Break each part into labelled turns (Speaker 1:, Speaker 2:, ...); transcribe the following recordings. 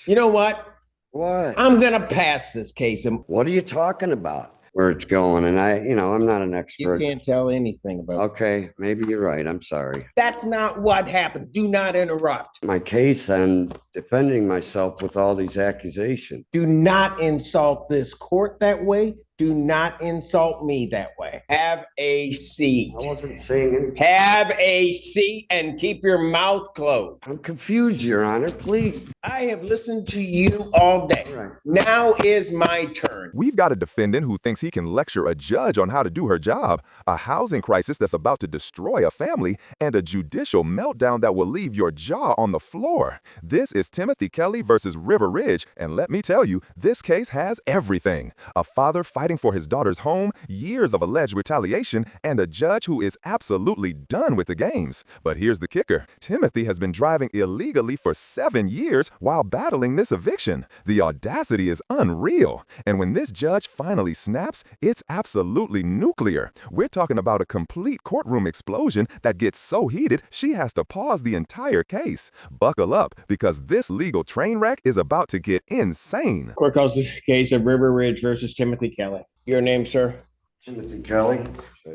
Speaker 1: You know what?
Speaker 2: What?
Speaker 1: I'm gonna pass this case. And
Speaker 2: What are you talking about? Where it's going? And I'm not an
Speaker 1: you
Speaker 2: expert.
Speaker 1: can't tell anything about it.
Speaker 2: Okay, maybe you're right. I'm sorry.
Speaker 1: That's not what happened. Do not interrupt.
Speaker 2: My case and defending myself with all these accusations.
Speaker 1: Do not insult this court that way. Do not insult me that way. Have a seat.
Speaker 2: I wasn't saying anything.
Speaker 1: Have a seat and keep your mouth closed.
Speaker 2: I'm confused, Your Honor. Please.
Speaker 1: I have listened to you all day.
Speaker 2: Right.
Speaker 1: Now is my turn.
Speaker 3: We've got a defendant who thinks he can lecture a judge on how to do her job, a housing crisis that's about to destroy a family, and a judicial meltdown that will leave your jaw on the floor. This is Timothy Kelly versus River Ridge, and let me tell you, this case has everything. A father fighting for his daughter's home, years of alleged retaliation, and a judge who is absolutely done with the games. But here's the kicker. Timothy has been driving illegally for 7 years while battling this eviction. The audacity is unreal. And when this judge finally snaps, it's absolutely nuclear. We're talking about a complete courtroom explosion that gets so heated she has to pause the entire case. Buckle up, because this legal train wreck is about to get insane.
Speaker 1: Court calls the case of River Ridge versus Timothy Kelly. Your name, sir?
Speaker 2: Timothy Kelly.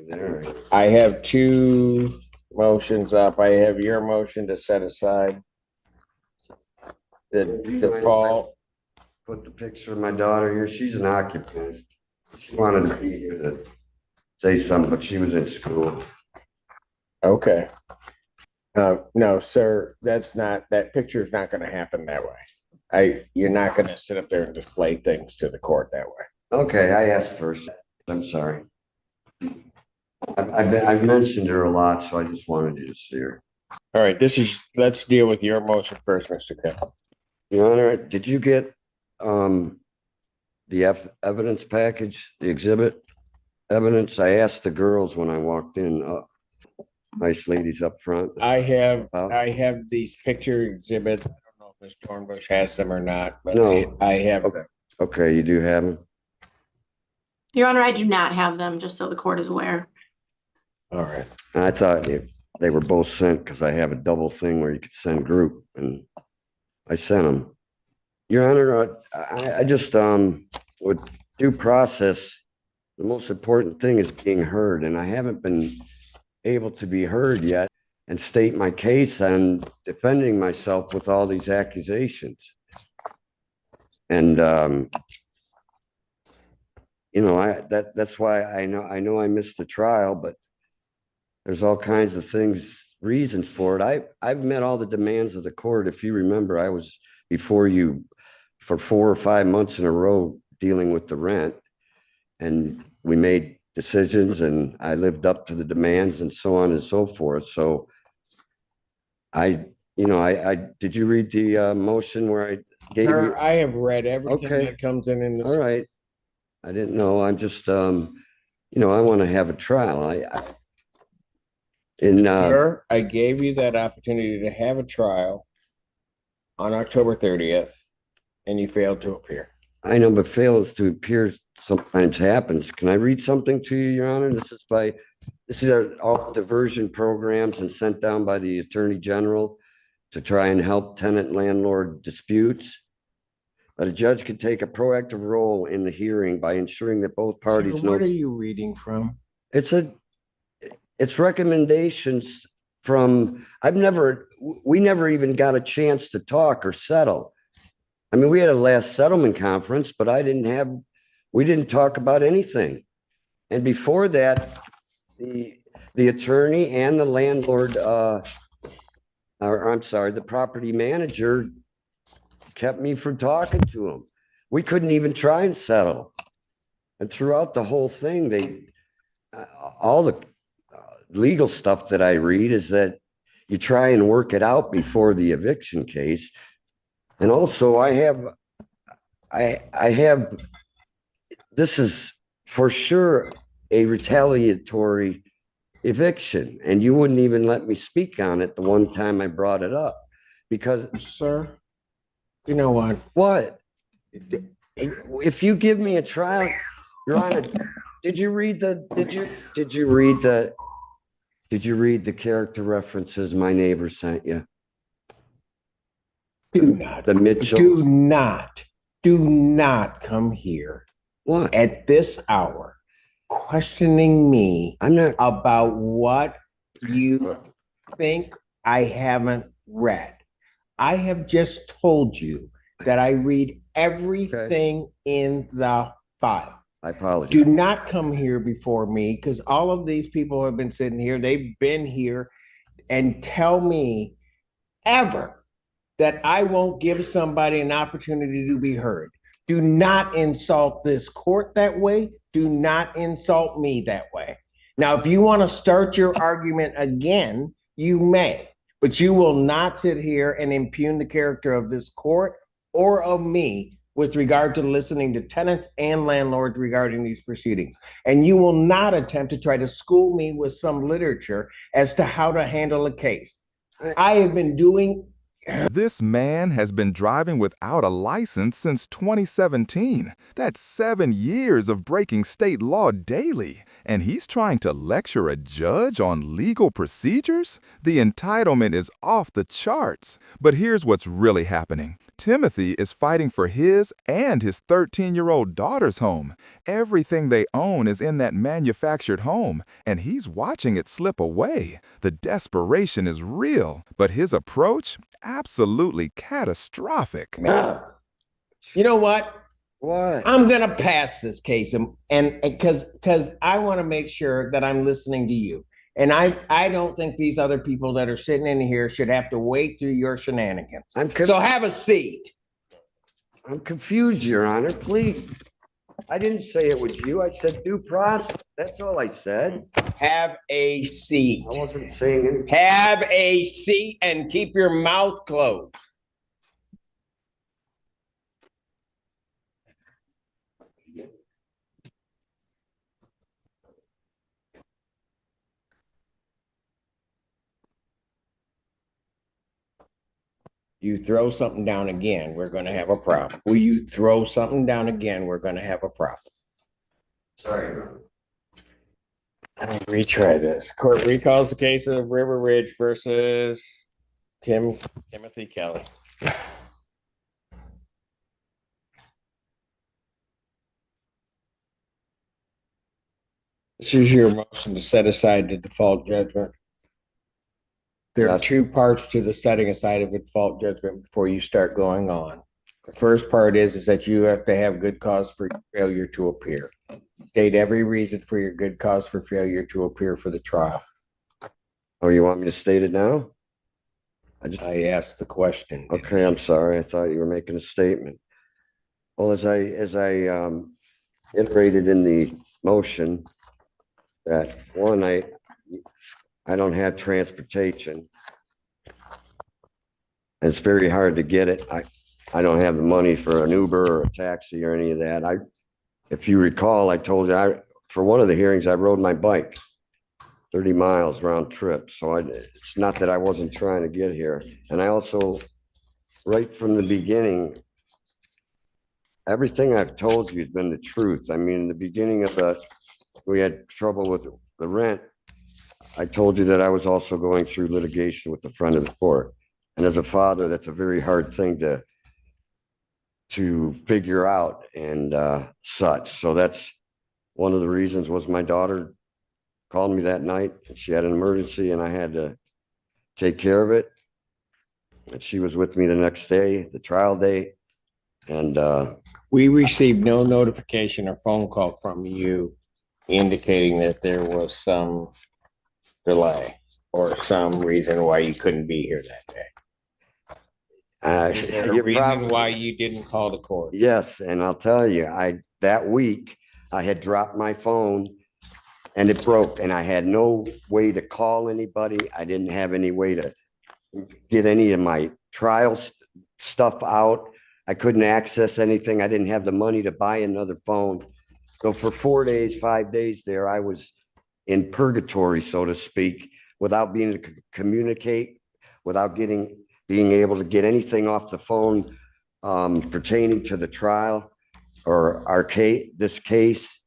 Speaker 2: There.
Speaker 1: I have two motions up. I have your motion to set aside the default.
Speaker 2: Put the picture of my daughter here. She's an occupant. She wanted to be here to say something, but she was in school.
Speaker 1: Okay. No, sir, that picture is not going to happen that way. You're not going to sit up there and display things to the court that way.
Speaker 2: Okay, I asked first. I'm sorry. I've mentioned her a lot, so I just wanted you to see her.
Speaker 1: All right, let's deal with your motion first, Mr. Kelly.
Speaker 2: Your Honor, did you get the evidence package, the exhibit evidence? I asked the girls when I walked in. Nice ladies up front.
Speaker 1: I have these picture exhibits. I don't know if Ms. Dornbush has them or not, but
Speaker 2: No.
Speaker 1: I have them.
Speaker 2: Okay, you do have them?
Speaker 4: Your Honor, I do not have them, just so the court is aware.
Speaker 1: All right.
Speaker 2: I thought they were both sent because I have a double thing where you could send group, and I sent them. Your Honor, I just with due process, the most important thing is being heard, and I haven't been able to be heard yet and state my case and defending myself with all these accusations. And that's why I know I missed the trial, but there's all kinds of reasons for it. I've met all the demands of the court. If you remember, I was before you for 4 or 5 months in a row dealing with the rent, and we made decisions, and I lived up to the demands and so on and so forth. So I did you read the motion where I gave you?
Speaker 1: I have read everything that comes in this.
Speaker 2: All right. I didn't know. I'm just, I want to have a trial.
Speaker 1: Sir, I gave you that opportunity to have a trial on October 30th, and you failed to appear.
Speaker 2: I know, but fails to appear sometimes happens. Can I read something to you, Your Honor? This is all diversion programs and sent down by the Attorney General to try and help tenant landlord disputes. That a judge could take a proactive role in the hearing by ensuring that both parties know.
Speaker 1: What are you reading from?
Speaker 2: It's recommendations from, we never even got a chance to talk or settle. I mean, we had a last settlement conference, but we didn't talk about anything. And before that, the attorney and the landlord, the property manager kept me from talking to him. We couldn't even try and settle. And throughout the whole thing, all the legal stuff that I read is that you try and work it out before the eviction case. And also I have, this is for sure a retaliatory eviction, and you wouldn't even let me speak on it the one time I brought it up because.
Speaker 1: Sir, you know what?
Speaker 2: What? If you give me a trial, Your Honor, did you read the character references my neighbor sent you?
Speaker 1: Do not,
Speaker 2: The Mitchells.
Speaker 1: do not come here
Speaker 2: What?
Speaker 1: at this hour questioning me
Speaker 2: I'm not.
Speaker 1: about what you think I haven't read. I have just told you that I read everything in the file.
Speaker 2: I apologize.
Speaker 1: Do not come here before me because all of these people have been sitting here. They've been here and tell me ever that I won't give somebody an opportunity to be heard. Do not insult this court that way. Do not insult me that way. Now, if you want to start your argument again, you may, but you will not sit here and impugn the character of this court or of me with regard to listening to tenants and landlords regarding these proceedings. And you will not attempt to try to school me with some literature as to how to handle a case. I have been doing.
Speaker 3: This man has been driving without a license since 2017. That's 7 years of breaking state law daily. And he's trying to lecture a judge on legal procedures? The entitlement is off the charts. But here's what's really happening. Timothy is fighting for his and his 13-year-old daughter's home. Everything they own is in that manufactured home, and he's watching it slip away. The desperation is real, but his approach? Absolutely catastrophic.
Speaker 1: You know what?
Speaker 2: What?
Speaker 1: I'm gonna pass this case, and because I want to make sure that I'm listening to you, and I don't think these other people that are sitting in here should have to wait through your shenanigans. So have a seat.
Speaker 2: I'm confused, Your Honor. Please. I didn't say it was you. I said due process. That's all I said.
Speaker 1: Have a seat.
Speaker 2: I wasn't saying anything.
Speaker 1: Have a seat and keep your mouth closed. You throw something down again, we're going to have a problem. Will you throw something down again, we're going to have a problem.
Speaker 2: Sorry.
Speaker 1: Retry this. Court recalls the case of River Ridge versus Timothy Kelly. This is your motion to set aside the default judgment. There are two parts to the setting aside of a default judgment before you start going on. The first part is that you have to have good cause for failure to appear. State every reason for your good cause for failure to appear for the trial.
Speaker 2: Oh, you want me to state it now?
Speaker 1: I asked the question.
Speaker 2: Okay, I'm sorry. I thought you were making a statement. Well, as I iterated in the motion, that one, I don't have transportation. It's very hard to get it. I don't have the money for an Uber or a taxi or any of that. If you recall, I told you for one of the hearings, I rode my bike 30 miles round trip. So it's not that I wasn't trying to get here. And I also, right from the beginning, everything I've told you has been the truth. I mean, in the beginning of we had trouble with the rent. I told you that I was also going through litigation with a friend of the court. And as a father, that's a very hard thing to figure out and such. So that's one of the reasons was my daughter called me that night. She had an emergency and I had to take care of it. And she was with me the next day, the trial day. And
Speaker 1: we received no notification or phone call from you indicating that there was some delay or some reason why you couldn't be here that day. Is there a reason why you didn't call the court?
Speaker 2: Yes, and I'll tell you, that week I had dropped my phone and it broke, and I had no way to call anybody. I didn't have any way to get any of my trial stuff out. I couldn't access anything. I didn't have the money to buy another phone. So for 4 days, 5 days there, I was in purgatory, so to speak, without being able to communicate, without being able to get anything off the phone pertaining to the trial or this case.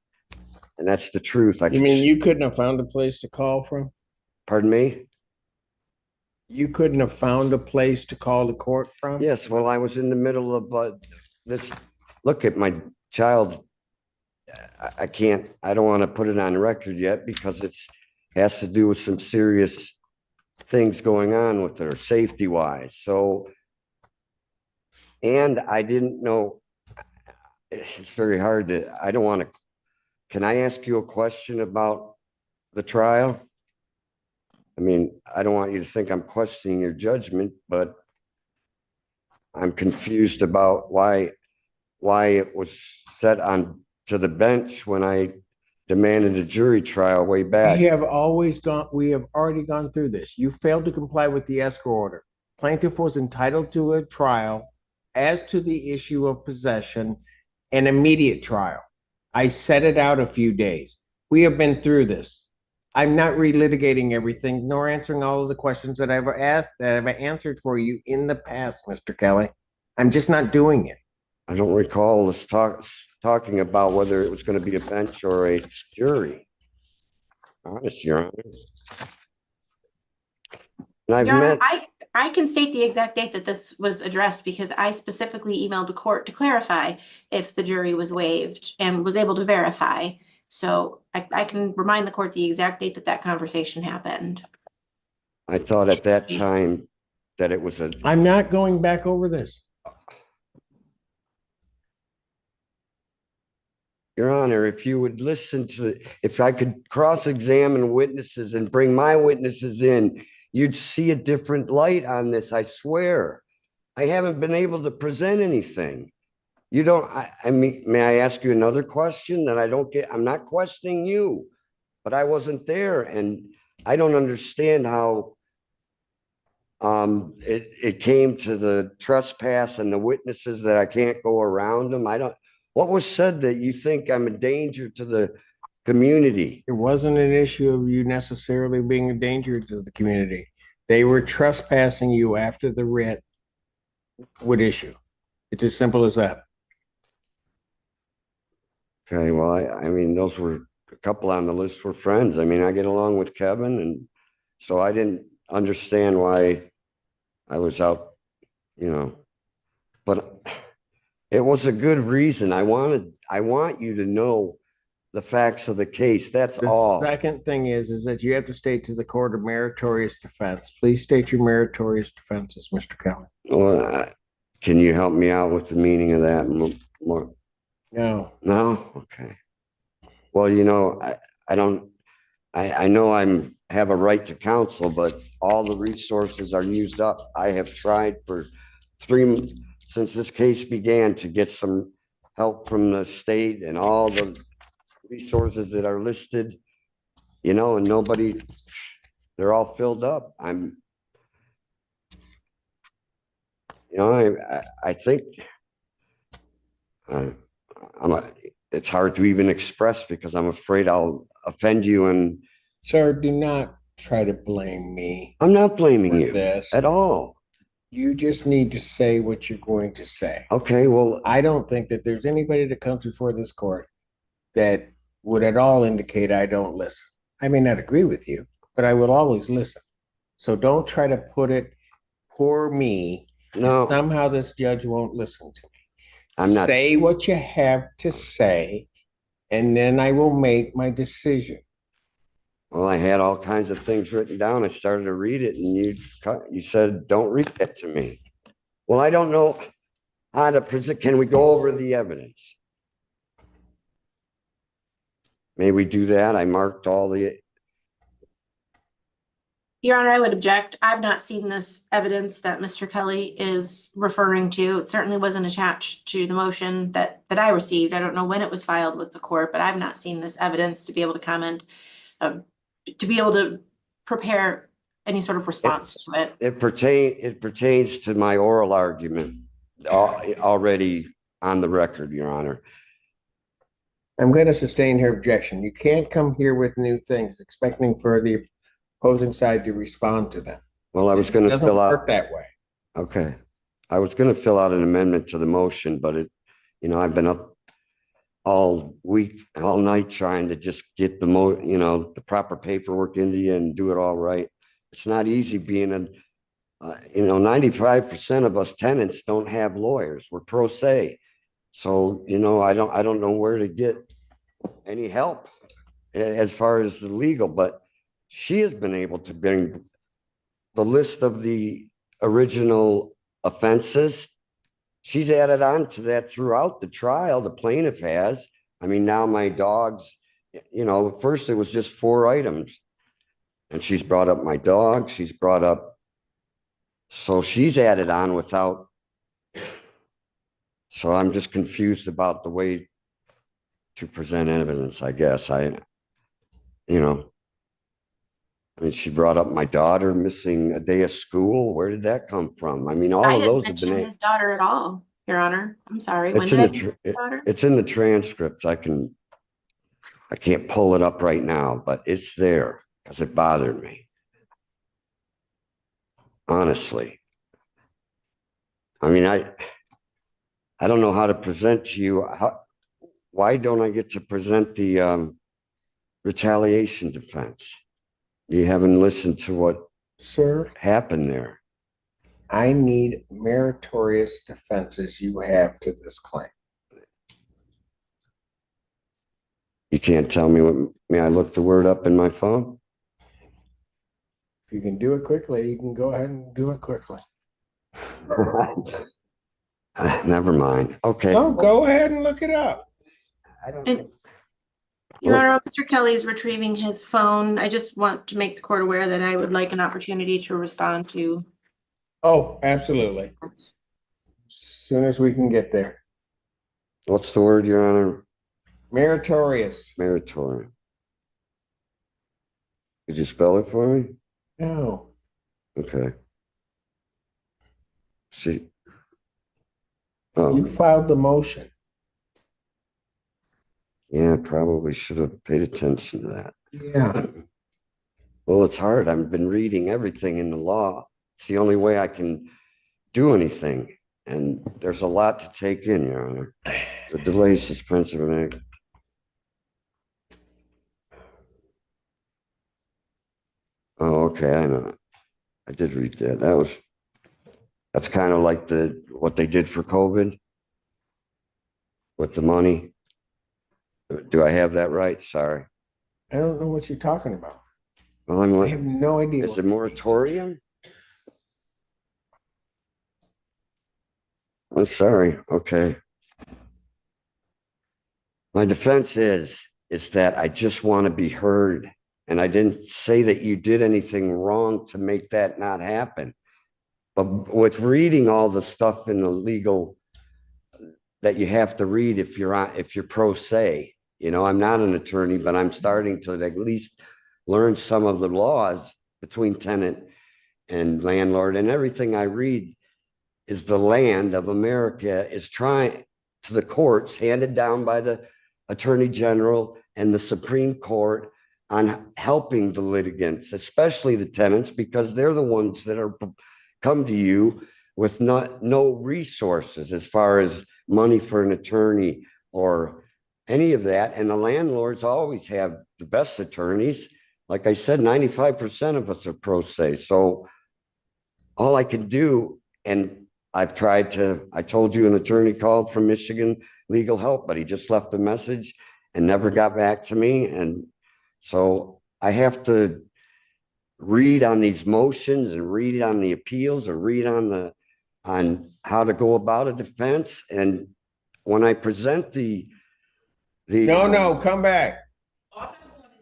Speaker 2: And that's the truth.
Speaker 1: You mean you couldn't have found a place to call from?
Speaker 2: Pardon me?
Speaker 1: You couldn't have found a place to call the court from?
Speaker 2: Yes, well, I was in the middle of, this, look at my child. I can't, I don't want to put it on record yet because has to do with some serious things going on with her safety wise. So, and I didn't know, it's very hard to, I don't want to, can I ask you a question about the trial? I mean, I don't want you to think I'm questioning your judgment, but I'm confused about why it was set on to the bench when I demanded a jury trial way back.
Speaker 1: We have already gone through this. You failed to comply with the escrow order. Plaintiff was entitled to a trial as to the issue of possession, an immediate trial. I set it out a few days. We have been through this. I'm not relitigating everything, nor answering all of the questions that I've asked, that I've answered for you in the past, Mr. Kelly. I'm just not doing it.
Speaker 2: I don't recall us talking about whether it was going to be a bench or a jury. Honest, Your Honor. And I've
Speaker 4: Your Honor,
Speaker 2: met,
Speaker 4: I can state the exact date that this was addressed because I specifically emailed the court to clarify if the jury was waived and was able to verify. So I can remind the court the exact date that conversation happened.
Speaker 2: I thought at that time that it was
Speaker 1: I'm not going back over this.
Speaker 2: Your Honor, if you would listen to, if I could cross-examine witnesses and bring my witnesses in, you'd see a different light on this, I swear. I haven't been able to present anything. You don't, I mean, may I ask you another question that I don't get? I'm not questioning you, but I wasn't there and I don't understand how it came to the trespass and the witnesses that I can't go around them. What was said that you think I'm a danger to the community?
Speaker 1: It wasn't an issue of you necessarily being a danger to the community. They were trespassing you after the writ would issue. It's as simple as that.
Speaker 2: Okay, well, I mean, those were a couple on the list were friends. I mean, I get along with Kevin, and so I didn't understand why I was out, but it was a good reason. I want you to know the facts of the case. That's all.
Speaker 1: The second thing is that you have to state to the court a meritorious defense. Please state your meritorious defenses, Mr. Kelly.
Speaker 2: Well, can you help me out with the meaning of that more?
Speaker 1: No.
Speaker 2: No? Okay. Well, I know have a right to counsel, but all the resources are used up. I have tried for since this case began to get some help from the state and all the resources that are listed, and nobody, they're all filled up. I think it's hard to even express because I'm afraid I'll offend you. And
Speaker 1: sir, do not try to blame me.
Speaker 2: I'm not blaming you
Speaker 1: this
Speaker 2: at all.
Speaker 1: You just need to say what you're going to say.
Speaker 2: Okay, well,
Speaker 1: I don't think that there's anybody that comes before this court that would at all indicate I don't listen. I may not agree with you, but I will always listen. So don't try to put it, poor me.
Speaker 2: No.
Speaker 1: Somehow this judge won't listen to me.
Speaker 2: I'm not.
Speaker 1: Say what you have to say, and then I will make my decision.
Speaker 2: Well, I had all kinds of things written down. I started to read it, and you said, "Don't read that to me." Well, I don't know how to present. Can we go over the evidence? May we do that? I marked all the.
Speaker 4: Your Honor, I would object. I've not seen this evidence that Mr. Kelly is referring to. It certainly wasn't attached to the motion that I received. I don't know when it was filed with the court, but I've not seen this evidence to be able to comment, to be able to prepare any sort of response to it.
Speaker 2: It pertains to my oral argument already on the record, Your Honor.
Speaker 1: I'm going to sustain her objection. You can't come here with new things expecting for the opposing side to respond to them.
Speaker 2: Well, I was going to fill out.
Speaker 1: Work that way.
Speaker 2: Okay. I was going to fill out an amendment to the motion, but I've been up all week, all night trying to just get the proper paperwork into you and do it all right. It's not easy being 95% of us tenants don't have lawyers. We're pro se. So, I don't know where to get any help as far as the legal, but she has been able to bring the list of the original offenses. She's added on to that throughout the trial. The plaintiff has. I mean, now my dogs, first it was just 4 items. And she's brought up my dog. So she's added on without. So I'm just confused about the way to present evidence, I guess. I mean, she brought up my daughter missing a day of school. Where did that come from? I mean,
Speaker 4: I
Speaker 2: all of
Speaker 4: didn't
Speaker 2: those have
Speaker 4: mention
Speaker 2: been.
Speaker 4: his daughter at all, Your Honor. I'm sorry. When
Speaker 2: It's
Speaker 4: did
Speaker 2: in
Speaker 4: I
Speaker 2: the
Speaker 4: mention his daughter?
Speaker 2: it's in the transcripts. I can't pull it up right now, but it's there because it bothered me. Honestly. I mean, I don't know how to present to you. Why don't I get to present the retaliation defense? You haven't listened to what
Speaker 1: Sir,
Speaker 2: happened there.
Speaker 1: I need meritorious defenses you have to this claim.
Speaker 2: You can't tell me what. May I look the word up in my phone?
Speaker 1: If you can do it quickly, you can go ahead and do it quickly.
Speaker 2: Never mind. Okay.
Speaker 1: No, go ahead and look it up.
Speaker 2: I don't.
Speaker 4: And Your Honor, Mr. Kelly is retrieving his phone. I just want to make the court aware that I would like an opportunity to respond to.
Speaker 1: Oh, absolutely. As soon as we can get there.
Speaker 2: What's the word, Your Honor?
Speaker 1: Meritorious.
Speaker 2: Meritorious. Could you spell it for me?
Speaker 1: No.
Speaker 2: Okay. See.
Speaker 1: You filed the motion.
Speaker 2: Yeah, I probably should have paid attention to that.
Speaker 1: Yeah.
Speaker 2: Well, it's hard. I've been reading everything in the law. It's the only way I can do anything. And there's a lot to take in, Your Honor. The delay suspension of an act. Oh, okay, I know. I did read that. That's kind of like what they did for COVID with the money. Do I have that right? Sorry.
Speaker 1: I don't know what you're talking about.
Speaker 2: Well,
Speaker 1: I have no idea.
Speaker 2: Is it moratorium? I'm sorry. Okay. My defense is that I just want to be heard. And I didn't say that you did anything wrong to make that not happen. But with reading all the stuff in the legal that you have to read if you're pro se, I'm not an attorney, but I'm starting to at least learn some of the laws between tenant and landlord, and everything I read is the land of America is trying to the courts handed down by the Attorney General and the Supreme Court on helping the litigants, especially the tenants, because they're the ones that are come to you with no resources as far as money for an attorney or any of that. And the landlords always have the best attorneys. Like I said, 95% of us are pro se. So all I can do, and I told you an attorney called from Michigan Legal Help, but he just left a message and never got back to me. And so I have to read on these motions and read on the appeals or read on how to go about a defense. And when I present
Speaker 1: No, come back.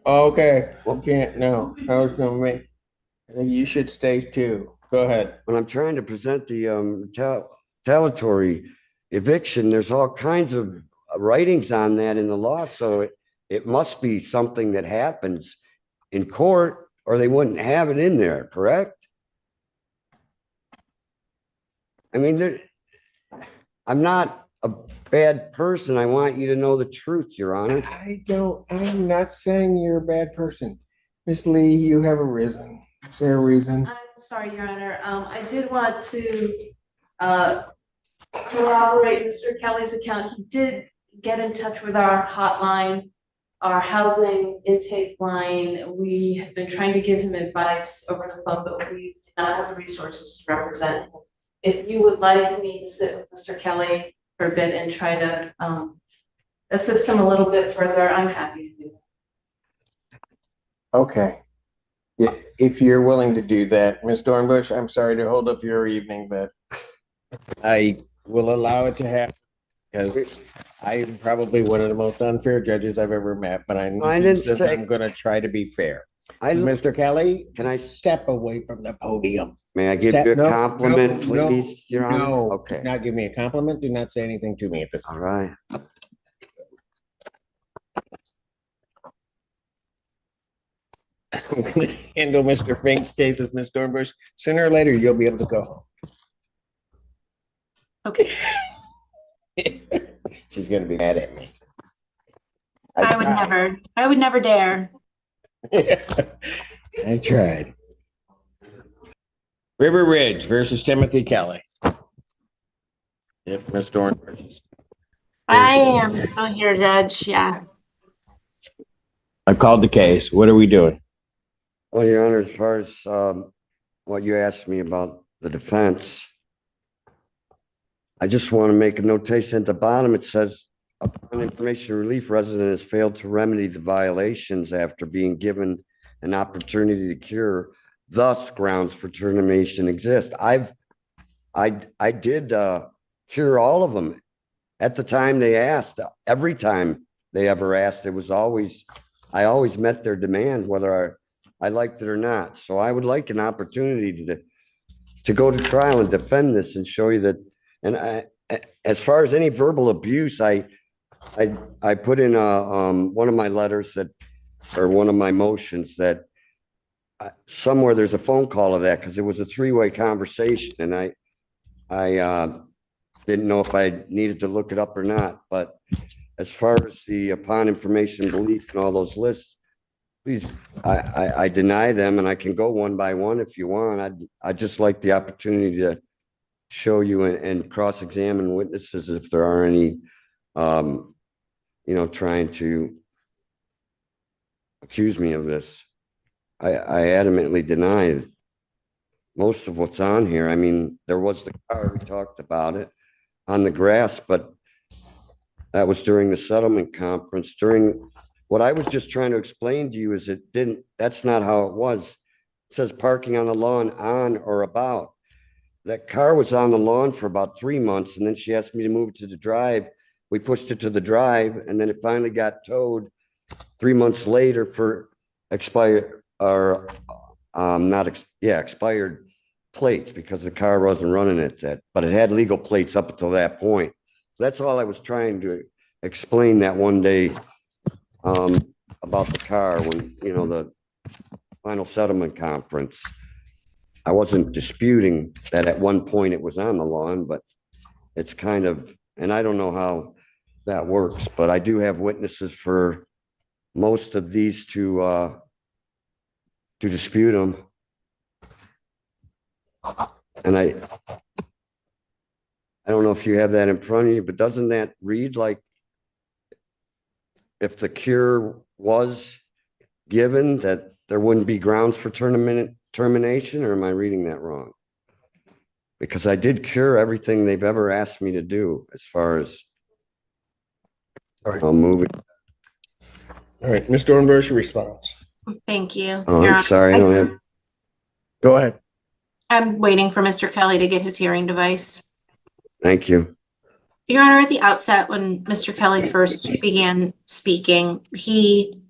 Speaker 1: Okay. You can't. No, I was going to make. I think you should stay too. Go ahead.
Speaker 2: When I'm trying to present the retaliatory eviction, there's all kinds of writings on that in the law. So it must be something that happens in court or they wouldn't have it in there, correct? I mean, I'm not a bad person. I want you to know the truth, Your Honor.
Speaker 1: I'm not saying you're a bad person. Miss Lee, you have a reason. Is there a reason?
Speaker 5: I'm sorry, Your Honor. I did want to corroborate Mr. Kelly's account. He did get in touch with our hotline, our housing intake line. We have been trying to give him advice over the phone, but we not have the resources to represent him. If you would like me to sit with Mr. Kelly for a bit and try to assist him a little bit further, I'm happy to do that.
Speaker 1: Okay. Yeah, if you're willing to do that, Ms. Dornbush, I'm sorry to hold up your evening, but I will allow it to happen because I'm probably one of the most unfair judges I've ever met, but
Speaker 2: I didn't say-
Speaker 1: I'm going to try to be fair.
Speaker 2: I,
Speaker 1: Mr. Kelly,
Speaker 2: can I,
Speaker 1: step away from the podium?
Speaker 2: may I give you a
Speaker 1: No,
Speaker 2: compliment,
Speaker 1: no,
Speaker 2: please, Your Honor?
Speaker 1: No,
Speaker 2: Okay,
Speaker 1: do not give me a compliment. Do not say anything to me at this
Speaker 2: all
Speaker 1: time.
Speaker 2: right.
Speaker 1: I'm going to handle Mr. Fink's case as Ms. Dornbush. Sooner or later, you'll be able to go home.
Speaker 4: Okay.
Speaker 1: She's going to be mad at me.
Speaker 4: I would never dare.
Speaker 1: I tried. River Ridge versus Timothy Kelly. If Ms. Dornbush.
Speaker 4: I am still here, Judge. Yeah.
Speaker 1: I've called the case. What are we doing?
Speaker 2: Well, Your Honor, as far as what you asked me about the defense, I just want to make a notation at the bottom. It says, upon information relief, resident has failed to remedy the violations after being given an opportunity to cure. Thus, grounds for termination exist. I did cure all of them at the time they asked. Every time they ever asked, I always met their demand, whether I liked it or not. So I would like an opportunity to go to trial and defend this and show you that. And as far as any verbal abuse, I put in one of my letters or one of my motions that somewhere there's a phone call of that, because it was a three-way conversation, and I didn't know if I needed to look it up or not. But as far as the upon information belief and all those lists, please, I deny them, and I can go one by one if you want. I'd just like the opportunity to show you and cross-examine witnesses if there are any, trying to accuse me of this. I adamantly deny most of what's on here. I mean, there was the car, we talked about it, on the grass, but that was during the settlement conference. During what I was just trying to explain to you is that's not how it was. It says parking on the lawn on or about. That car was on the lawn for about 3 months, and then she asked me to move it to the drive. We pushed it to the drive, and then it finally got towed 3 months later for expired plates, because the car wasn't running but it had legal plates up until that point. So that's all I was trying to explain that one day about the car when, the final settlement conference. I wasn't disputing that at one point it was on the lawn, but it's kind of, and I don't know how that works, but I do have witnesses for most of these to dispute them. And I don't know if you have that in front of you, but doesn't that read like if the cure was given, that there wouldn't be grounds for termination, or am I reading that wrong? Because I did cure everything they've ever asked me to do as far as moving.
Speaker 1: All right, Ms. Dornbush, your response.
Speaker 4: Thank you.
Speaker 2: Oh, I'm sorry, I don't have.
Speaker 1: Go ahead.
Speaker 4: I'm waiting for Mr. Kelly to get his hearing device.
Speaker 2: Thank you.
Speaker 4: Your Honor, at the outset, when Mr. Kelly first began speaking, he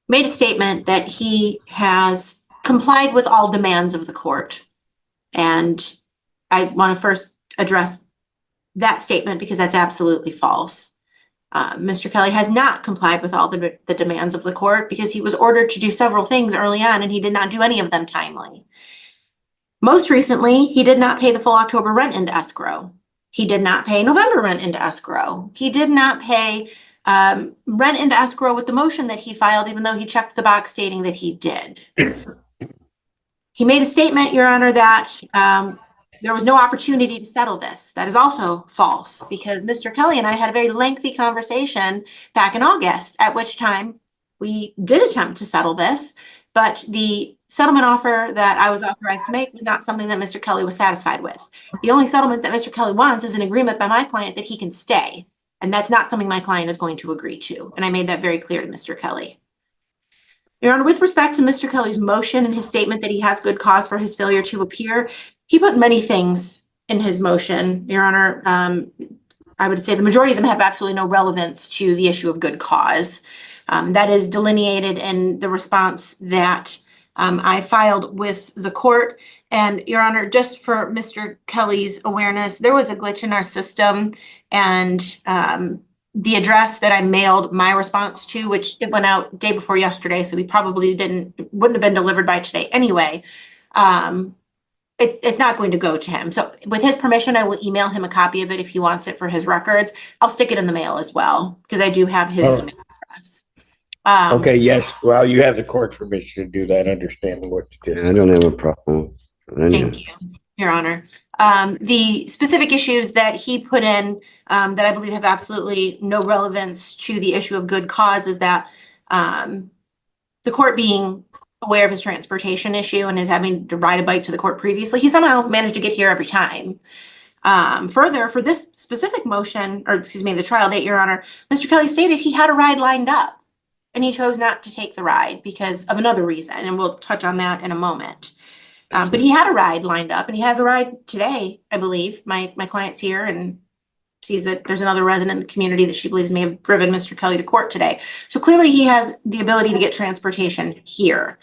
Speaker 4: made a statement that he has complied with all demands of the court. And I want to first address that statement because that's absolutely false. Mr. Kelly has not complied with all the demands of the court because he was ordered to do several things early on and he did not do any of them timely. Most recently, he did not pay the full October rent into escrow. He did not pay November rent into escrow. He did not pay rent into escrow with the motion that he filed, even though he checked the box stating that he did. He made a statement, Your Honor, that there was no opportunity to settle this. That is also false because Mr. Kelly and I had a very lengthy conversation back in August, at which time we did attempt to settle this, but the settlement offer that I was authorized to make was not something that Mr. Kelly was satisfied with. The only settlement that Mr. Kelly wants is an agreement by my client that he can stay. And that's not something my client is going to agree to. And I made that very clear to Mr. Kelly. Your Honor, with respect to Mr. Kelly's motion and his statement that he has good cause for his failure to appear, he put many things in his motion, Your Honor. I would say the majority of them have absolutely no relevance to the issue of good cause. That is delineated in the response that I filed with the court. And Your Honor, just for Mr. Kelly's awareness, there was a glitch in our system, and the address that I mailed my response to, which it went out day before yesterday, so we probably wouldn't have been delivered by today anyway. It's not going to go to him. So with his permission, I will email him a copy of it if he wants it for his records. I'll stick it in the mail as well, because I do have his email address.
Speaker 1: Okay, yes. Well, you have the court's permission to do that, understanding what you did.
Speaker 2: I don't have a problem.
Speaker 4: Thank you, Your Honor. The specific issues that he put in that I believe have absolutely no relevance to the issue of good cause is that the court being aware of his transportation issue and his having to ride a bike to the court previously, he somehow managed to get here every time. Further, for this specific motion, or excuse me, the trial date, Your Honor, Mr. Kelly stated he had a ride lined up and he chose not to take the ride because of another reason, and we'll touch on that in a moment. But he had a ride lined up and he has a ride today, I believe. My client's here and sees that there's another resident in the community that she believes may have driven Mr. Kelly to court today. So clearly he has the ability to get transportation here.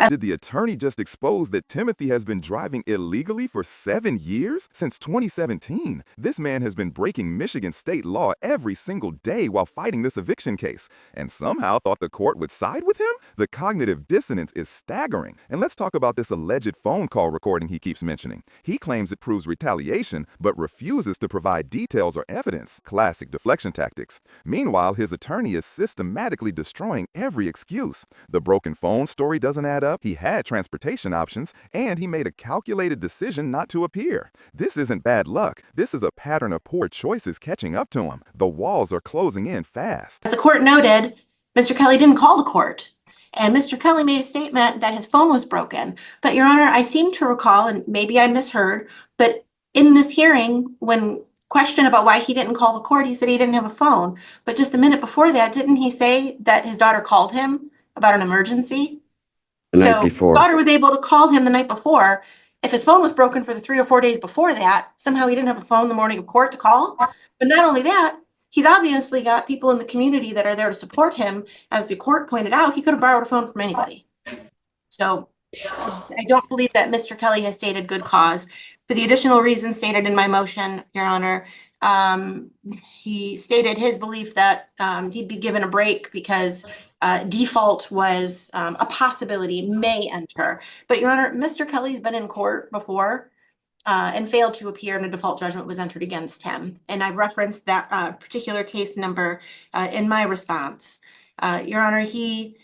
Speaker 3: Did the attorney just expose that Timothy has been driving illegally for 7 years? Since 2017, this man has been breaking Michigan state law every single day while fighting this eviction case, and somehow thought the court would side with him? The cognitive dissonance is staggering. And let's talk about this alleged phone call recording he keeps mentioning. He claims it proves retaliation, but refuses to provide details or evidence. Classic deflection tactics. Meanwhile, his attorney is systematically destroying every excuse. The broken phone story doesn't add up. He had transportation options, and he made a calculated decision not to appear. This isn't bad luck. This is a pattern of poor choices catching up to him. The walls are closing in fast.
Speaker 4: As the court noted, Mr. Kelly didn't call the court. And Mr. Kelly made a statement that his phone was broken. But Your Honor, I seem to recall, and maybe I misheard, but in this hearing, when questioned about why he didn't call the court, he said he didn't have a phone. But just a minute before that, didn't he say that his daughter called him about an emergency?
Speaker 2: The night before.
Speaker 4: His daughter was able to call him the night before. If his phone was broken for the 3 or 4 days before that, somehow he didn't have a phone the morning of court to call. But not only that, he's obviously got people in the community that are there to support him. As the court pointed out, he could have borrowed a phone from anybody. So I don't believe that Mr. Kelly has stated good cause. For the additional reasons stated in my motion, Your Honor, he stated his belief that he'd be given a break because default was a possibility, may enter. But Your Honor, Mr. Kelly's been in court before and failed to appear, and a default judgment was entered against him. And I referenced that particular case number in my response. Your Honor, he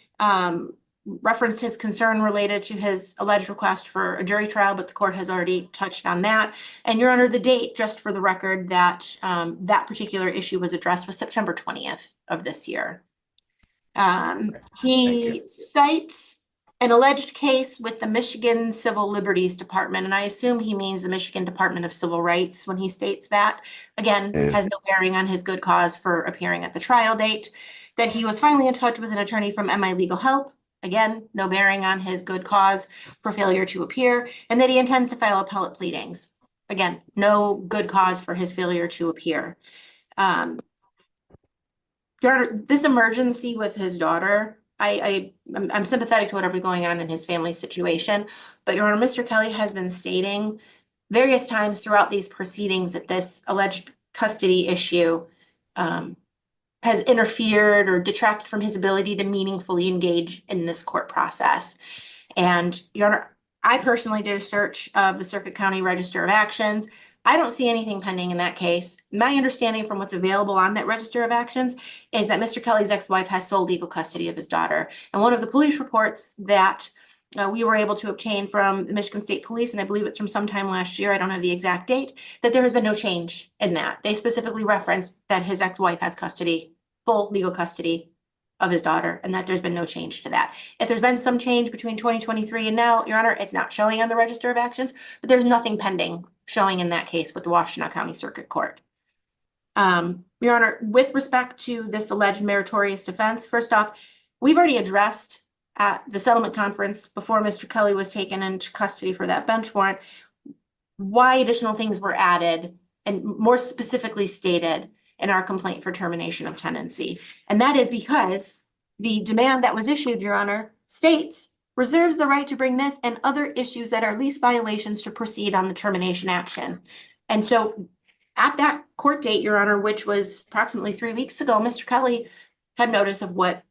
Speaker 4: referenced his concern related to his alleged request for a jury trial, but the court has already touched on that. And Your Honor, the date, just for the record, that that particular issue was addressed was September 20th of this year. He cites an alleged case with the Michigan Civil Liberties Department, and I assume he means the Michigan Department of Civil Rights when he states that. Again, has no bearing on his good cause for appearing at the trial date. That he was finally in touch with an attorney from MI Legal Help. Again, no bearing on his good cause for failure to appear, and that he intends to file appellate pleadings. Again, no good cause for his failure to appear. Your Honor, this emergency with his daughter, I'm sympathetic to whatever's going on in his family situation, but Your Honor, Mr. Kelly has been stating various times throughout these proceedings that this alleged custody issue has interfered or detracted from his ability to meaningfully engage in this court process. And Your Honor, I personally did a search of the Circuit County Register of Actions. I don't see anything pending in that case. My understanding from what's available on that Register of Actions is that Mr. Kelly's ex-wife has sole legal custody of his daughter. And one of the police reports that we were able to obtain from the Michigan State Police, and I believe it's from sometime last year, I don't have the exact date, that there has been no change in that. They specifically referenced that his ex-wife has custody, full legal custody of his daughter, and that there's been no change to that. If there's been some change between 2023 and now, Your Honor, it's not showing on the Register of Actions, but there's nothing pending showing in that case with the Washtenaw County Circuit Court. Your Honor, with respect to this alleged meritorious defense, first off, we've already addressed at the settlement conference before Mr. Kelly was taken into custody for that bench warrant, why additional things were added and more specifically stated in our complaint for termination of tenancy. And that is because the demand that was issued, Your Honor, states reserves the right to bring this and other issues that are lease violations to proceed on the termination action. And so at that court date, Your Honor, which was approximately 3 weeks ago, Mr. Kelly had notice of what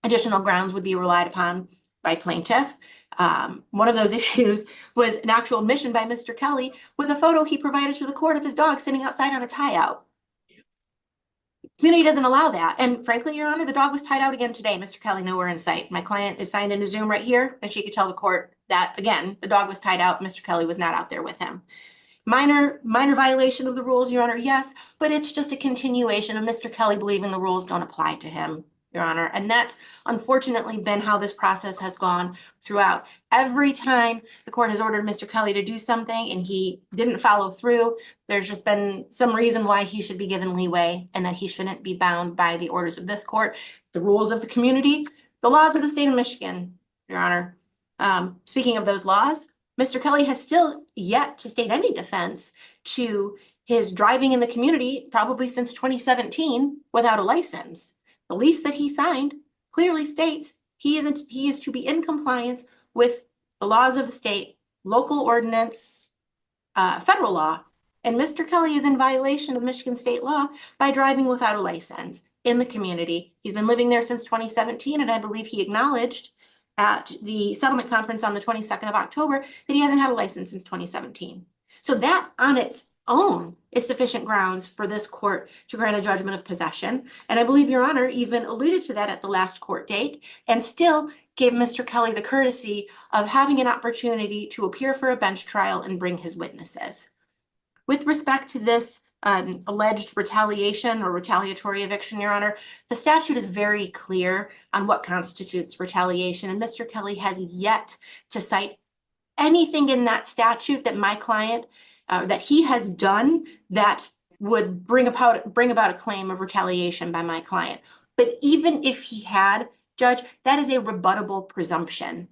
Speaker 4: additional grounds would be relied upon by plaintiff. One of those issues was an actual admission by Mr. Kelly with a photo he provided to the court of his dog sitting outside on a tie out. Community doesn't allow that. And frankly, Your Honor, the dog was tied out again today. Mr. Kelly nowhere in sight. My client is signed into Zoom right here, and she could tell the court that, again, the dog was tied out. Mr. Kelly was not out there with him. Minor violation of the rules, Your Honor, yes, but it's just a continuation of Mr. Kelly believing the rules don't apply to him, Your Honor. And that's unfortunately been how this process has gone throughout. Every time the court has ordered Mr. Kelly to do something and he didn't follow through, there's just been some reason why he should be given leeway and that he shouldn't be bound by the orders of this court, the rules of the community, the laws of the state of Michigan, Your Honor. Speaking of those laws, Mr. Kelly has still yet to state any defense to his driving in the community, probably since 2017, without a license. The lease that he signed clearly states he is to be in compliance with the laws of the state, local ordinance, federal law. And Mr. Kelly is in violation of Michigan state law by driving without a license in the community. He's been living there since 2017, and I believe he acknowledged at the settlement conference on the 22nd of October that he hasn't had a license since 2017. So that on its own is sufficient grounds for this court to grant a judgment of possession. And I believe Your Honor even alluded to that at the last court date and still gave Mr. Kelly the courtesy of having an opportunity to appear for a bench trial and bring his witnesses. With respect to this alleged retaliation or retaliatory eviction, Your Honor, the statute is very clear on what constitutes retaliation, and Mr. Kelly has yet to cite anything in that statute that my client, that he has done that would bring about a claim of retaliation by my client. But even if he had, Judge, that is a rebuttable presumption.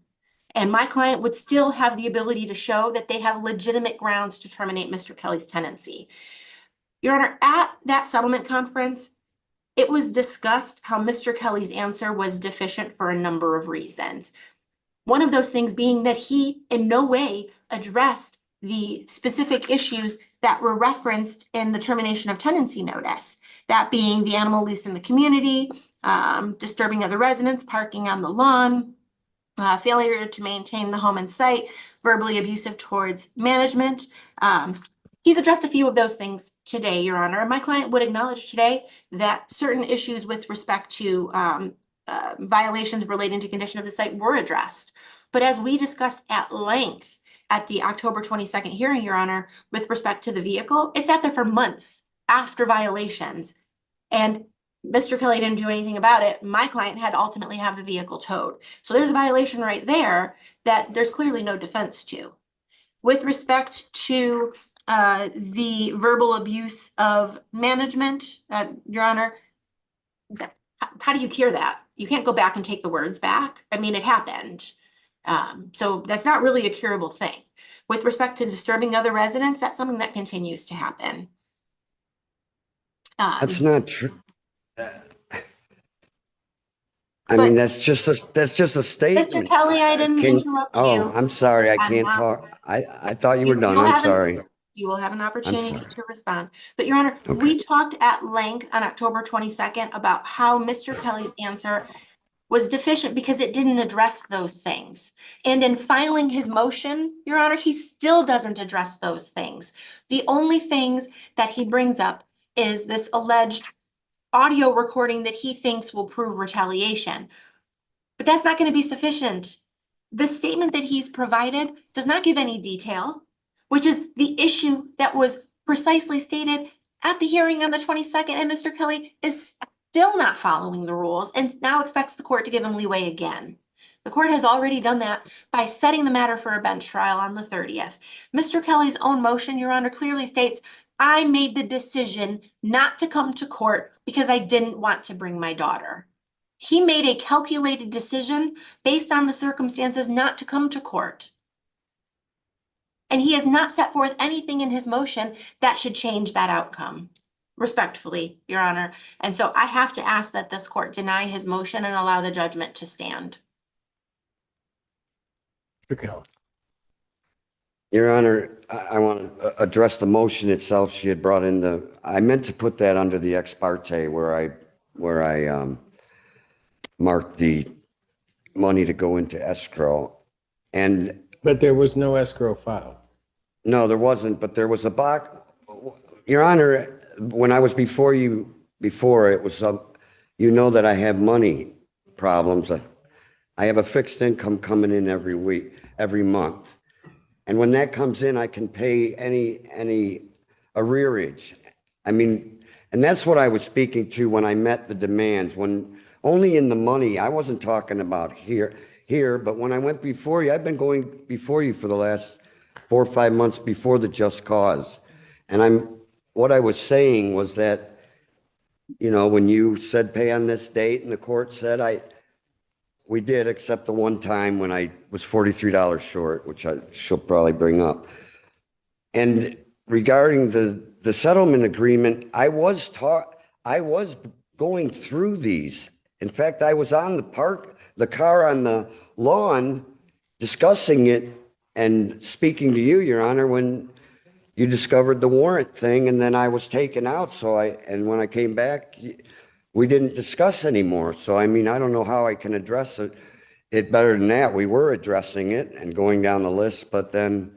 Speaker 4: And my client would still have the ability to show that they have legitimate grounds to terminate Mr. Kelly's tenancy. Your Honor, at that settlement conference, it was discussed how Mr. Kelly's answer was deficient for a number of reasons. One of those things being that he in no way addressed the specific issues that were referenced in the termination of tenancy notice, that being the animal loose in the community, disturbing other residents, parking on the lawn, failure to maintain the home and site, verbally abusive towards management. He's addressed a few of those things today, Your Honor. My client would acknowledge today that certain issues with respect to violations relating to condition of the site were addressed. But as we discussed at length at the October 22nd hearing, Your Honor, with respect to the vehicle, it sat there for months after violations. And Mr. Kelly didn't do anything about it. My client had to ultimately have the vehicle towed. So there's a violation right there that there's clearly no defense to. With respect to the verbal abuse of management, Your Honor, how do you cure that? You can't go back and take the words back. I mean, it happened. So that's not really a curable thing. With respect to disturbing other residents, that's something that continues to happen.
Speaker 2: That's not true. I mean, that's just a statement.
Speaker 4: Mr. Kelly, I didn't interrupt you.
Speaker 2: Oh, I'm sorry. I can't talk. I thought you were done. I'm sorry.
Speaker 4: You will have an opportunity to respond. But Your Honor, we talked at length on October 22nd about how Mr. Kelly's answer was deficient because it didn't address those things. And in filing his motion, Your Honor, he still doesn't address those things. The only things that he brings up is this alleged audio recording that he thinks will prove retaliation. But that's not going to be sufficient. The statement that he's provided does not give any detail, which is the issue that was precisely stated at the hearing on the 22nd. And Mr. Kelly is still not following the rules and now expects the court to give him leeway again. The court has already done that by setting the matter for a bench trial on the 30th. Mr. Kelly's own motion, Your Honor, clearly states, I made the decision not to come to court because I didn't want to bring my daughter. He made a calculated decision based on the circumstances not to come to court. And he has not set forth anything in his motion that should change that outcome. Respectfully, Your Honor. And so I have to ask that this court deny his motion and allow the judgment to stand.
Speaker 2: Your Honor, I want to address the motion itself. She had brought in I meant to put that under the ex parte where I marked the money to go into escrow.
Speaker 1: But there was no escrow filed.
Speaker 2: No, there wasn't, but there was a box. Your Honor, when I was before you, it was, you know that I have money problems. I have a fixed income coming in every week, every month. And when that comes in, I can pay any arrearage. I mean, and that's what I was speaking to when I met the demands, when only in the money, I wasn't talking about here, but when I went before you, I've been going before you for the last 4 or 5 months before the just cause. And what I was saying was that, you know, when you said pay on this date and the court said we did, except the one time when I was $43 short, which she'll probably bring up. And regarding the settlement agreement, I was going through these. In fact, I was on the car on the lawn discussing it and speaking to you, Your Honor, when you discovered the warrant thing, and then I was taken out. And when I came back, we didn't discuss anymore. So, I mean, I don't know how I can address it better than that. We were addressing it and going down the list, but then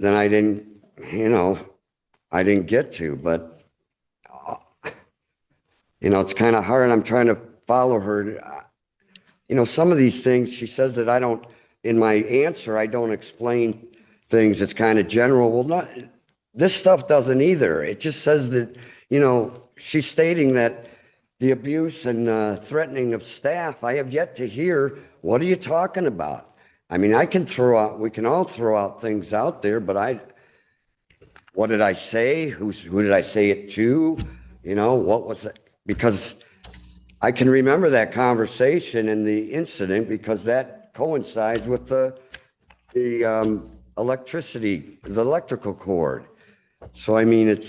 Speaker 2: I didn't, you know, I didn't get to, but, you know, it's kind of hard. I'm trying to follow her. You know, some of these things, she says that in my answer, I don't explain things. It's kind of general. Well, this stuff doesn't either. It just says that, you know, she's stating that the abuse and threatening of staff, I have yet to hear, what are you talking about? I mean, we can all throw out things out there, but what did I say? Who did I say it to? You know, what was it? Because I can remember that conversation and the incident because that coincides with the electrical cord. So, I mean,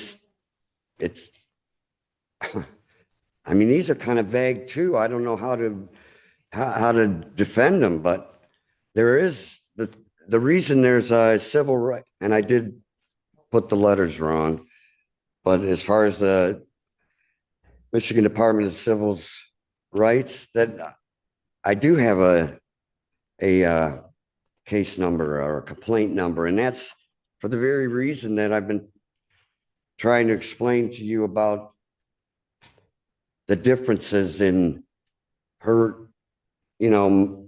Speaker 2: I mean, these are kind of vague too. I don't know how to defend them, but there is the reason there's a civil right, and I did put the letters wrong, but as far as the Michigan Department of Civil Rights, that I do have a case number or a complaint number, and that's for the very reason that I've been trying to explain to you about the differences in her, you know,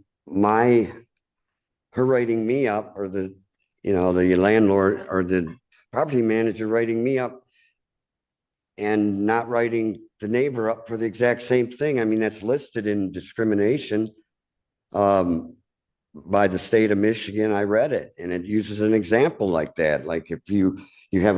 Speaker 2: her writing me up, or the landlord or the property manager writing me up and not writing the neighbor up for the exact same thing. I mean, that's listed in discrimination by the state of Michigan. I read it, and it uses an example like that. Like if you have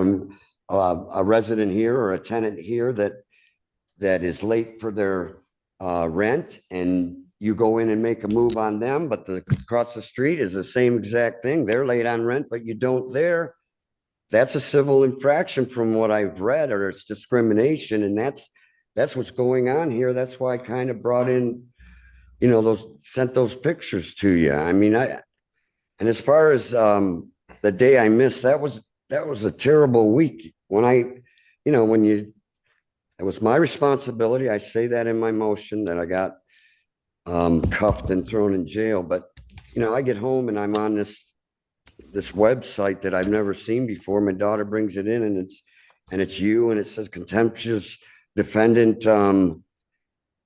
Speaker 2: a resident here or a tenant here that is late for their rent, and you go in and make a move on them, but across the street is the same exact thing. They're late on rent, but you don't there. That's a civil infraction from what I've read, or it's discrimination. And that's what's going on here. That's why I kind of brought in, you know, sent those pictures to you. I mean, and as far as the day I missed, that was a terrible week when it was my responsibility. I say that in my motion that I got cuffed and thrown in jail. But, you know, I get home and I'm on this website that I've never seen before. My daughter brings it in, and it's you, and it says contemptuous defendant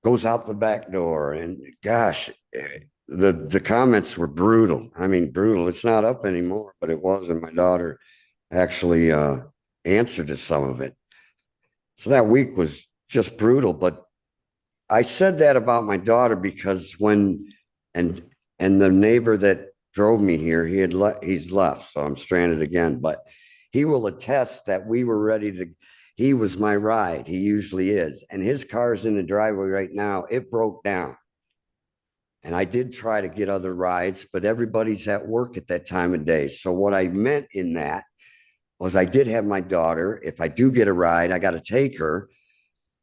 Speaker 2: goes out the back door. And gosh, the comments were brutal. I mean, brutal. It's not up anymore, but it was, and my daughter actually answered to some of it. So that week was just brutal. But I said that about my daughter because and the neighbor that drove me here, he's left, so I'm stranded again. But he will attest that we were ready to. He was my ride. He usually is, and his car's in the driveway right now. It broke down, and I did try to get other rides, but everybody's at work at that time of day. So what I meant in that was I did have my daughter. If I do get a ride, I got to take her.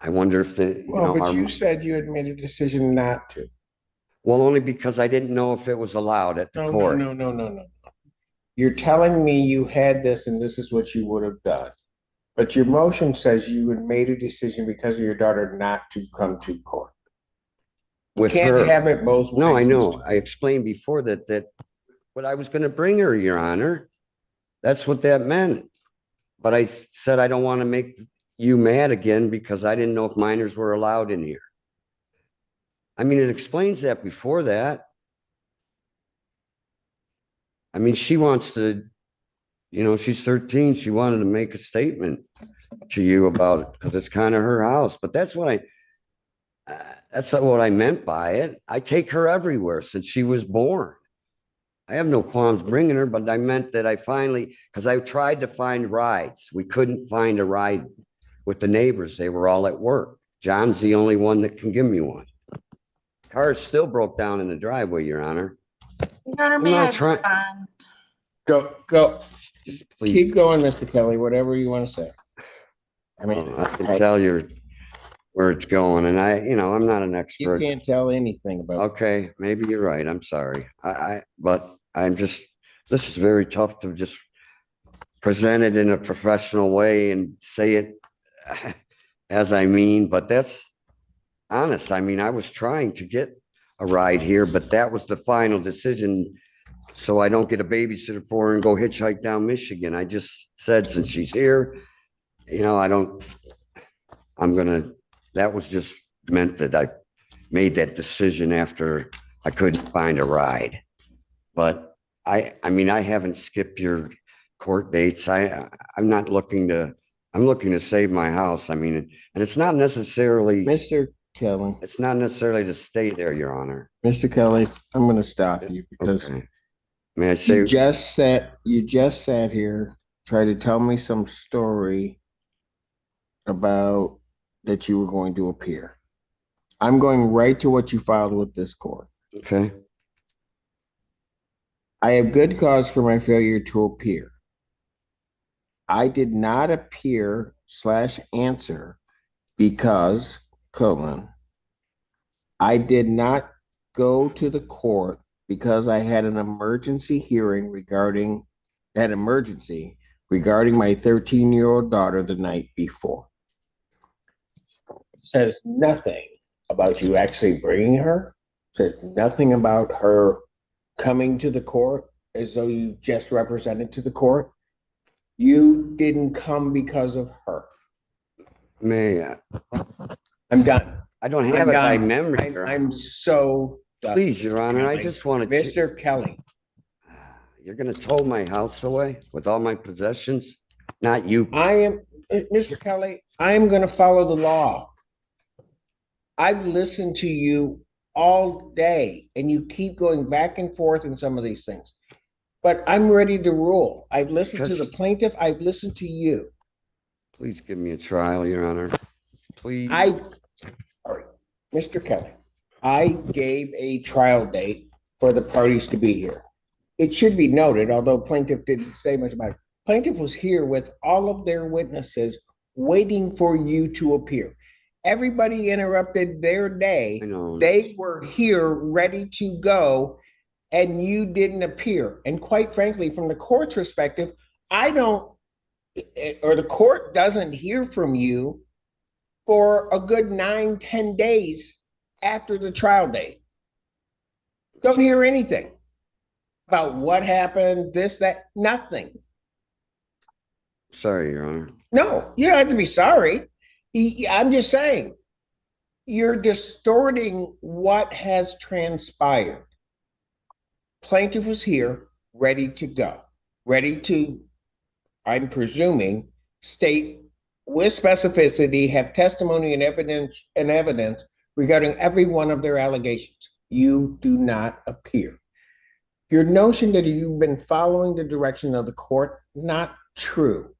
Speaker 2: I wonder if
Speaker 1: Well, but you said you had made a decision not to.
Speaker 2: well, only because I didn't know if it was allowed at the
Speaker 1: No,
Speaker 2: court.
Speaker 1: no. You're telling me you had this and this is what you would have done. But your motion says you had made a decision because of your daughter not to come to court. You
Speaker 2: With
Speaker 1: can't
Speaker 2: her.
Speaker 1: have it both ways.
Speaker 2: No, I know.
Speaker 1: Mr.
Speaker 2: I explained before that but I was going to bring her, Your Honor. That's what that meant. But I said I don't want to make you mad again because I didn't know if minors were allowed in here. I mean, it explains that before that. I mean, she wants to, she's 13. She wanted to make a statement to you about it because it's kind of her house. But that's not what I meant by it. I take her everywhere since she was born. I have no qualms bringing her, but I meant that because I tried to find rides. We couldn't find a ride with the neighbors. They were all at work. John's the only one that can give me one. Car still broke down in the driveway, Your Honor.
Speaker 4: Your Honor, may I
Speaker 2: not trying-
Speaker 4: respond?
Speaker 1: Go.
Speaker 2: Please.
Speaker 1: Keep going, Mr. Kelly, whatever you want to say. I mean,
Speaker 2: I can tell you where it's going, and I'm not an
Speaker 1: you
Speaker 2: expert.
Speaker 1: can't tell anything about it.
Speaker 2: Okay, maybe you're right. I'm sorry. But this is very tough to just present it in a professional way and say it as I mean, but that's honest. I mean, I was trying to get a ride here, but that was the final decision. So I don't get a babysitter for her and go hitchhike down Michigan. I just said, since she's here, that was just meant that I made that decision after I couldn't find a ride. But I mean, I haven't skipped your court dates. I'm looking to save my house. I mean, and it's not necessarily
Speaker 1: Mr. Kelly,
Speaker 2: to stay there, Your Honor.
Speaker 1: Mr. Kelly, I'm going to stop you because
Speaker 2: Okay. May I say,
Speaker 1: you just sat here, tried to tell me some story about that you were going to appear. I'm going right to what you filed with this court.
Speaker 2: okay,
Speaker 1: I have good cause for my failure to appear. I did not appear / answer because, I did not go to the court because I had an emergency hearing regarding my 13-year-old daughter the night before. Says nothing about you actually bringing her. Says nothing about her coming to the court as though you just represented to the court. You didn't come because of her. I'm done.
Speaker 2: I don't have it by memory.
Speaker 1: I'm so done.
Speaker 2: Please, Your Honor, I
Speaker 1: Kelly.
Speaker 2: just want to.
Speaker 1: Mr. Kelly.
Speaker 2: You're going to tow my house away with all my possessions? Not you.
Speaker 1: Mr. Kelly, I am going to follow the law. I've listened to you all day and you keep going back and forth in some of these things. But I'm ready to rule. I've listened to the plaintiff. I've listened to you.
Speaker 2: Please give me a trial, Your Honor. Please.
Speaker 1: Mr. Kelly, I gave a trial date for the parties to be here. It should be noted, although plaintiff didn't say much about it, plaintiff was here with all of their witnesses waiting for you to appear. Everybody interrupted their day.
Speaker 2: I know.
Speaker 1: They were here ready to go and you didn't appear. And quite frankly, from the court's perspective, the court doesn't hear from you for a good 9-10 days after the trial date. Don't hear anything about what happened, this, that, nothing.
Speaker 2: Sorry, Your Honor.
Speaker 1: No, you don't have to be sorry. I'm just saying, you're distorting what has transpired. Plaintiff was here, ready to go, ready to, I'm presuming, state with specificity, have testimony and evidence regarding every one of their allegations. You do not appear. Your notion that you've been following the direction of the court, not true.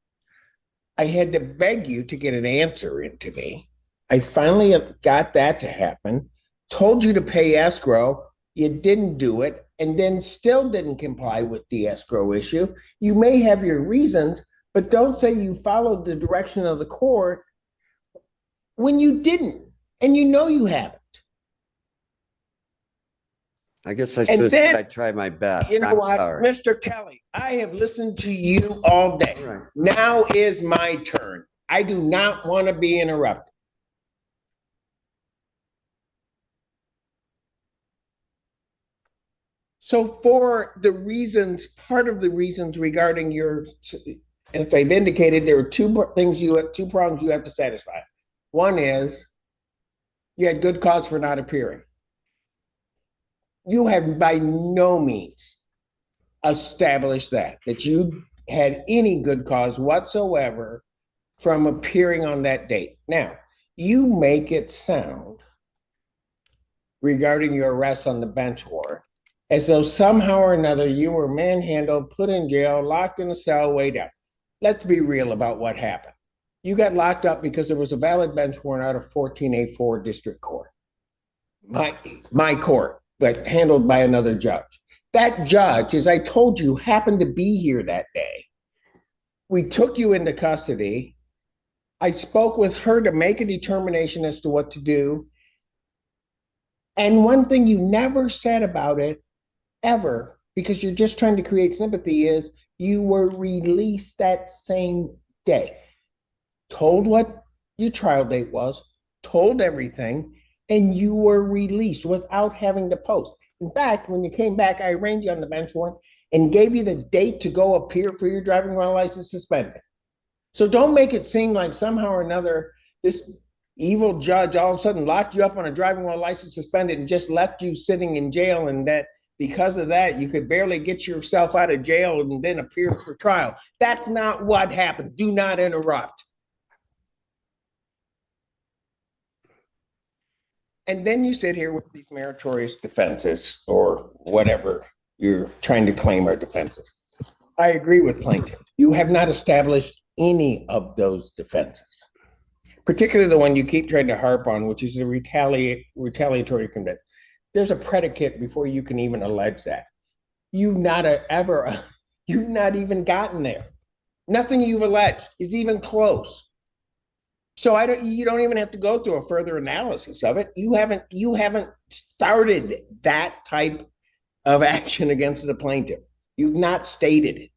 Speaker 1: I had to beg you to get an answer into me. I finally got that to happen, told you to pay escrow, you didn't do it, and then still didn't comply with the escrow issue. You may have your reasons, but don't say you followed the direction of the court when you didn't, and you know you haven't.
Speaker 2: I guess I
Speaker 1: And
Speaker 2: should
Speaker 1: then-
Speaker 2: I tried my best.
Speaker 1: You know
Speaker 2: I'm
Speaker 1: what,
Speaker 2: sorry.
Speaker 1: Mr. Kelly, I have listened to you all day.
Speaker 2: Right.
Speaker 1: Now is my turn. I do not want to be interrupted. So for the reasons, part of the reasons regarding your, as I've indicated, there are two prongs you have to satisfy. One is you had good cause for not appearing. You have by no means established that you had any good cause whatsoever from appearing on that date. Now, you make it sound regarding your arrest on the bench warrant as though somehow or another you were manhandled, put in jail, locked in a cell, way down. Let's be real about what happened. You got locked up because there was a valid bench warrant out of 14A4 district court. My court, but handled by another judge. That judge, as I told you, happened to be here that day. We took you into custody. I spoke with her to make a determination as to what to do. And one thing you never said about it, ever, because you're just trying to create sympathy, is you were released that same day. Told what your trial date was, told everything, and you were released without having to post. In fact, when you came back, I arraigned you on the bench warrant and gave you the date to go appear for your driving while license suspended. So don't make it seem like somehow or another this evil judge all of a sudden locked you up on a driving while license suspended and just left you sitting in jail, and that because of that you could barely get yourself out of jail and then appear for trial. That's not what happened. Do not interrupt. And then you sit here with these meritorious defenses or whatever you're trying to claim are defenses. I agree with plaintiff. You have not established any of those defenses, particularly the one you keep trying to harp on, which is the retaliatory conviction. There's a predicate before you can even allege that. You've not even gotten there. Nothing you've alleged is even close. So you don't even have to go through a further analysis of it. You haven't started that type of action against the plaintiff. You've not stated it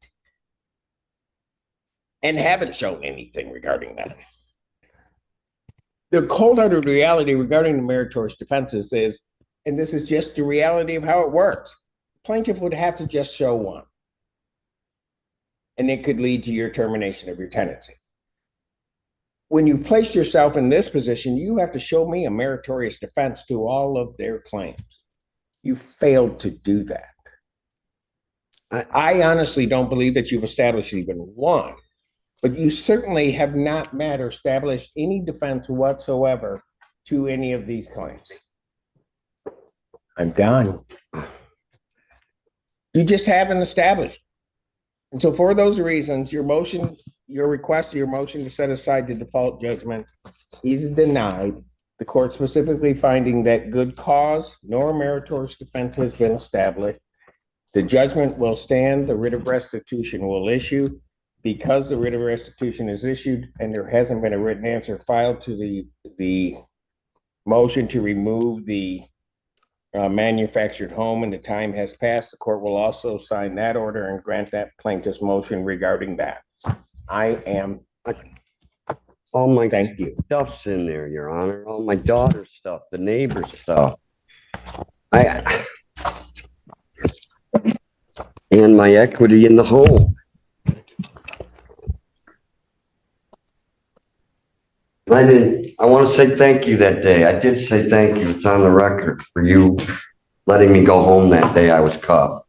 Speaker 1: and haven't shown anything regarding that. The cold-hearted reality regarding the meritorious defenses is, and this is just the reality of how it works, plaintiff would have to just show one, and it could lead to your termination of your tenancy. When you place yourself in this position, you have to show me a meritorious defense to all of their claims. You failed to do that. I honestly don't believe that you've established even one, but you certainly have not met or established any defense whatsoever to any of these claims. I'm done. You just haven't established. And so for those reasons, your motion to set aside the default judgment is denied. The court specifically finding that good cause nor meritorious defense has been established. The judgment will stand, the writ of restitution will issue. Because the writ of restitution is issued and there hasn't been a written answer filed to the motion to remove the manufactured home and the time has passed, the court will also sign that order and grant that plaintiff's motion regarding that. I am.
Speaker 2: All my
Speaker 1: Thank you.
Speaker 2: stuff's in there, Your Honor. All my daughter's stuff, the neighbor's stuff. And my equity in the home. I want to say thank you that day. I did say thank you. It's on the record for you letting me go home that day I was caught.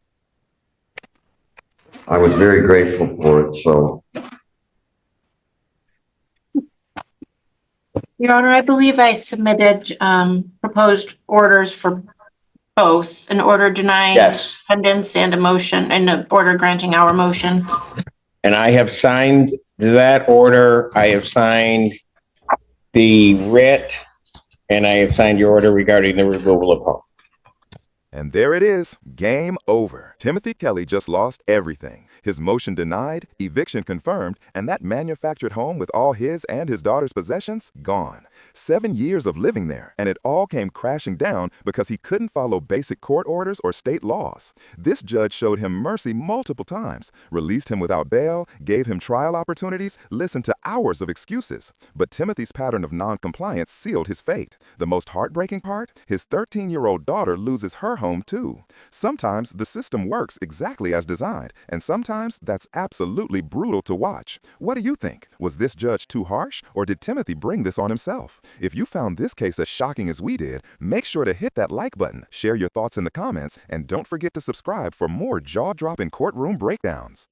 Speaker 2: I was very grateful for it, so.
Speaker 4: Your Honor, I believe I submitted proposed orders for both, an order denying
Speaker 1: Yes.
Speaker 4: attendance and a motion, and an order granting our motion.
Speaker 1: And I have signed that order. I have signed the writ, and I have signed your order regarding the removal of home.
Speaker 3: And there it is, game over. Timothy Kelly just lost everything. His motion denied, eviction confirmed, and that manufactured home with all his and his daughter's possessions gone. 7 years of living there, and it all came crashing down because he couldn't follow basic court orders or state laws. This judge showed him mercy multiple times, released him without bail, gave him trial opportunities, listened to hours of excuses. But Timothy's pattern of non-compliance sealed his fate. The most heartbreaking part? His 13-year-old daughter loses her home too. Sometimes the system works exactly as designed, and sometimes that's absolutely brutal to watch. What do you think? Was this judge too harsh, or did Timothy bring this on himself? If you found this case as shocking as we did, make sure to hit that like button, share your thoughts in the comments, and don't forget to subscribe for more jaw-dropping courtroom breakdowns.